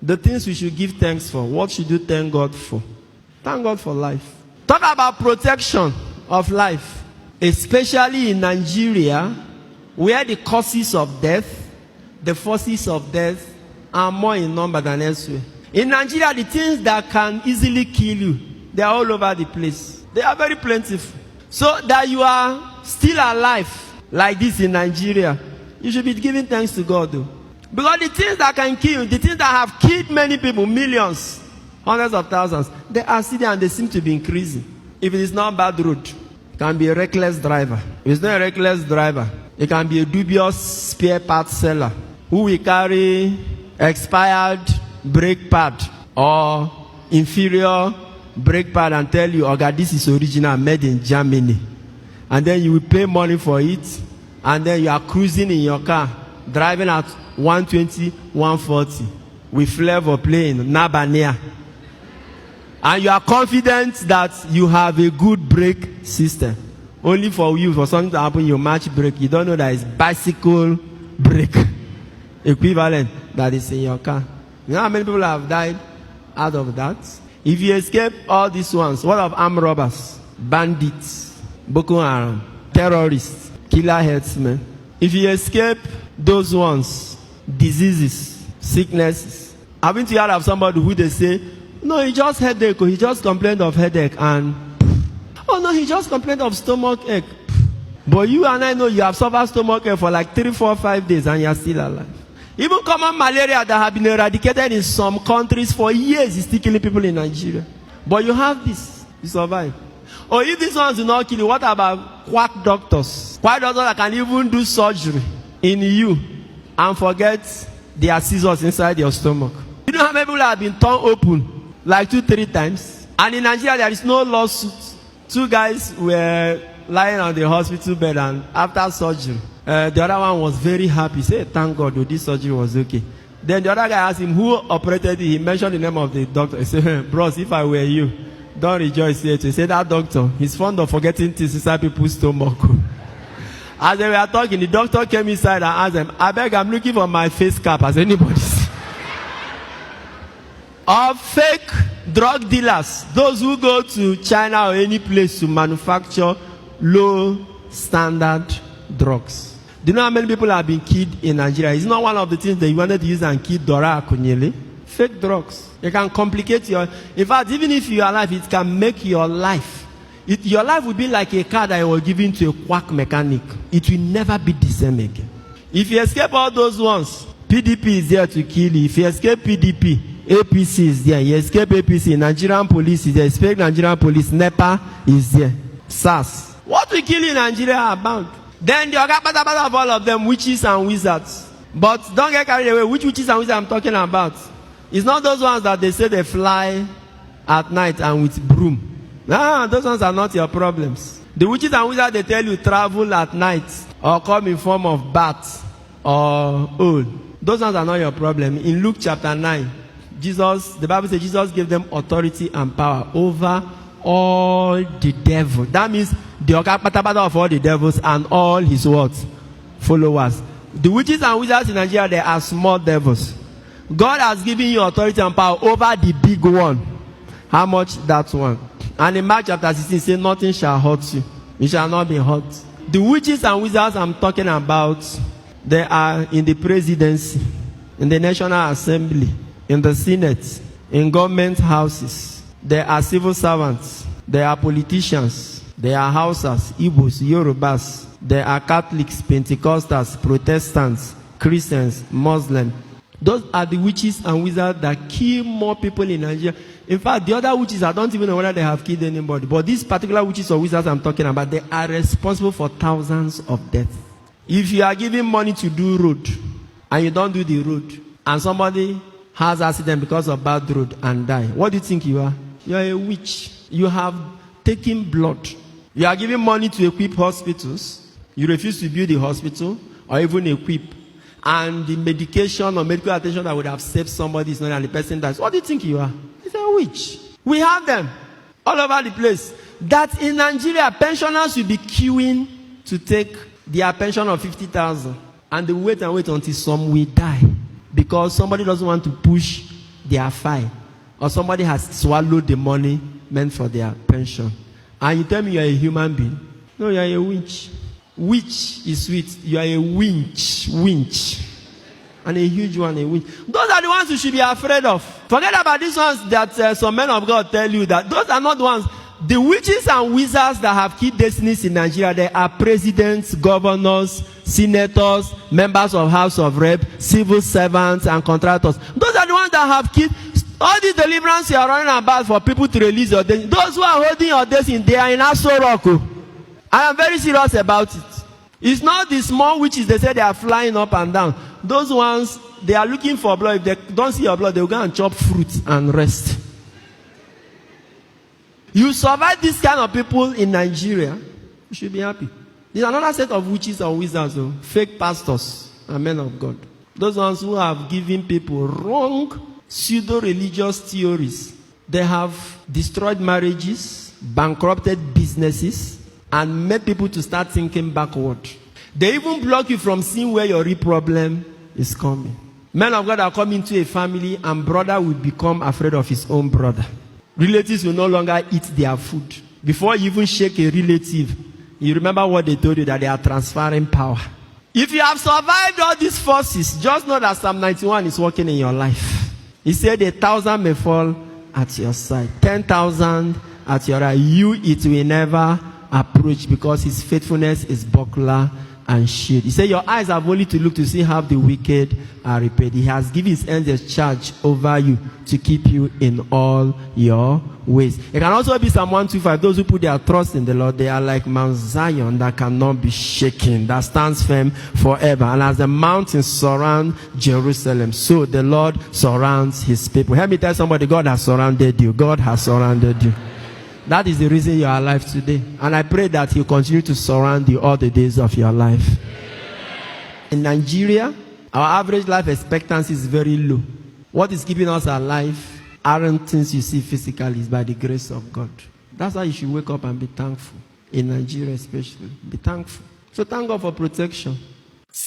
The things we should give thanks for. What should you thank God for? Thank God for life. Talk about protection of life. Especially in Nigeria, where the causes of death, the forces of death are more in number than elsewhere. In Nigeria, the things that can easily kill you, they are all over the place. They are very plentiful. So that you are still alive like this in Nigeria, you should be giving thanks to God though. Because the things that can kill you, the things that have killed many people, millions, hundreds of thousands, they are still there and they seem to be increasing. If it is not bad road, it can be a reckless driver. If it's not a reckless driver, it can be a dubious spare parts seller who will carry expired brake pad or inferior brake pad and tell you, "Okay, this is original, made in Germany." And then you will pay money for it, and then you are cruising in your car, driving at 120, 140 with flavor playing Nabania. And you are confident that you have a good brake system. Only for you, for something to happen, you match brake. You don't know that it's bicycle brake equivalent that is in your car. You know how many people have died out of that? If you escape all these ones, what of armed robbers, bandits, Boko Haram, terrorists, killer headsmen? If you escape those ones, diseases, sicknesses. Haven't you heard of somebody who they say, "No, he just headache, or he just complained of headache," and "Oh no, he just complained of stomach ache." But you and I know you have suffered stomach ache for like 3, 4, 5 days and you are still alive. Even common malaria that have been eradicated in some countries for years is still killing people in Nigeria. But you have this, you survive. Or if these ones do not kill you, what about quack doctors? Quack doctors that can even do surgery in you and forget there are scissors inside your stomach. You know how many people have been torn open like 2, 3 times? And in Nigeria there is no lawsuit. 2 guys were lying on the hospital bed, and after surgery, the other one was very happy. He said, "Thank God, this surgery was okay." Then the other guy asked him who operated it. He mentioned the name of the doctor. He said, "Bros, if I were you, don't rejoice yet." He said, "That doctor, he's fond of forgetting things inside people's stomach." As they were talking, the doctor came inside and asked them, "I beg, I'm looking for my face cap. Has anybody seen?" Or fake drug dealers, those who go to China or any place to manufacture low standard drugs. Do you know how many people have been killed in Nigeria? It's not one of the things that you wanted to use and kill Dora Akunyele. Fake drugs. It can complicate your... In fact, even if you are alive, it can make your life... your life will be like a car that you were given to a quack mechanic. It will never be the same again. If you escape all those ones, PDP is there to kill you. If you escape PDP, APC is there. You escape APC, Nigerian police is there. Escape Nigerian police, NEPA is there. SARS. What we kill in Nigeria are bound. Then the Ogapata of all of them, witches and wizards. But don't get carried away. Which witches and wizards I'm talking about? It's not those ones that they say they fly at night and with broom. Nah, those ones are not your problems. The witches and wizards, they tell you travel at night or come in form of bat or owl. Those ones are not your problem. In Luke chapter 9, the Bible says Jesus gave them authority and power over all the devils. That means the Okapata of all the devils and all his words, followers. The witches and wizards in Nigeria, they are small devils. God has given you authority and power over the big one. How much? That one. And in Mark chapter 16, it says, "Nothing shall hurt you. You shall not be hurt." The witches and wizards I'm talking about, they are in the presidency, in the National Assembly, in the Senate, in government houses. They are civil servants. They are politicians. They are Hausas, Igbos, Yorubas. They are Catholics, Pentecostals, Protestants, Christians, Muslims. Those are the witches and wizards that kill more people in Nigeria. In fact, the other witches, I don't even know whether they have killed anybody. But these particular witches or wizards I'm talking about, they are responsible for thousands of deaths. If you are giving money to do road, and you don't do the road, and somebody has accident because of bad road and die, what do you think you are? You are a witch. You have taken blood. You are giving money to equip hospitals. You refuse to build a hospital or even equip. And the medication or medical attention that would have saved somebody is not, and the person dies. What do you think you are? It's a witch. We have them all over the place. That in Nigeria, pensioners will be queuing to take their pension of 50,000. And they wait and wait until some will die. Because somebody doesn't want to push they are fine. Or somebody has swallowed the money meant for their pension. And you tell me you are a human being. No, you are a winch. Witch is sweet. You are a winch. Winch. And a huge one, a winch. Those are the ones you should be afraid of. Forget about these ones that some men of God tell you that. Those are not the ones. The witches and wizards that have key destinies in Nigeria, they are presidents, governors, senators, members of House of Rep, civil servants, and contractors. Those are the ones that have key. All these deliverance you are running about for people to release your destiny. Those who are holding your destiny, they are in Aso Rock. I am very serious about it. It's not the small witches, they say they are flying up and down. Those ones, they are looking for blood. If they don't see your blood, they will go and chop fruit and rest. You survive this kind of people in Nigeria, you should be happy. There's another set of witches and wizards, fake pastors and men of God. Those ones who have given people wrong pseudo-religious theories. They have destroyed marriages, bankrupted businesses, and made people to start thinking backward. They even block you from seeing where your real problem is coming. Men of God are coming to a family, and brother will become afraid of his own brother. Relatives will no longer eat their food. Before you even shake a relative, you remember what they told you, that they are transferring power. If you have survived all these forces, just know that Psalm 91 is working in your life. He said 1,000 may fall at your side, 10,000 at your right. You, it will never approach, because his faithfulness is buckler and shield. He said your eyes have only to look to see how the wicked are repaid. He has given his angels charge over you to keep you in all your ways. It can also be Psalm 125. Those who put their trust in the Lord, they are like Mount Zion that cannot be shaken, that stands firm forever. And as the mountains surround Jerusalem, so the Lord surrounds his people. Help me tell somebody, God has surrounded you. God has surrounded you. That is the reason you are alive today. And I pray that he'll continue to surround you all the days of your life. In Nigeria, our average life expectancy is very low. What is keeping us alive aren't things you see physically, it's by the grace of God. That's why you should wake up and be thankful. In Nigeria especially, be thankful. So thank God for protection.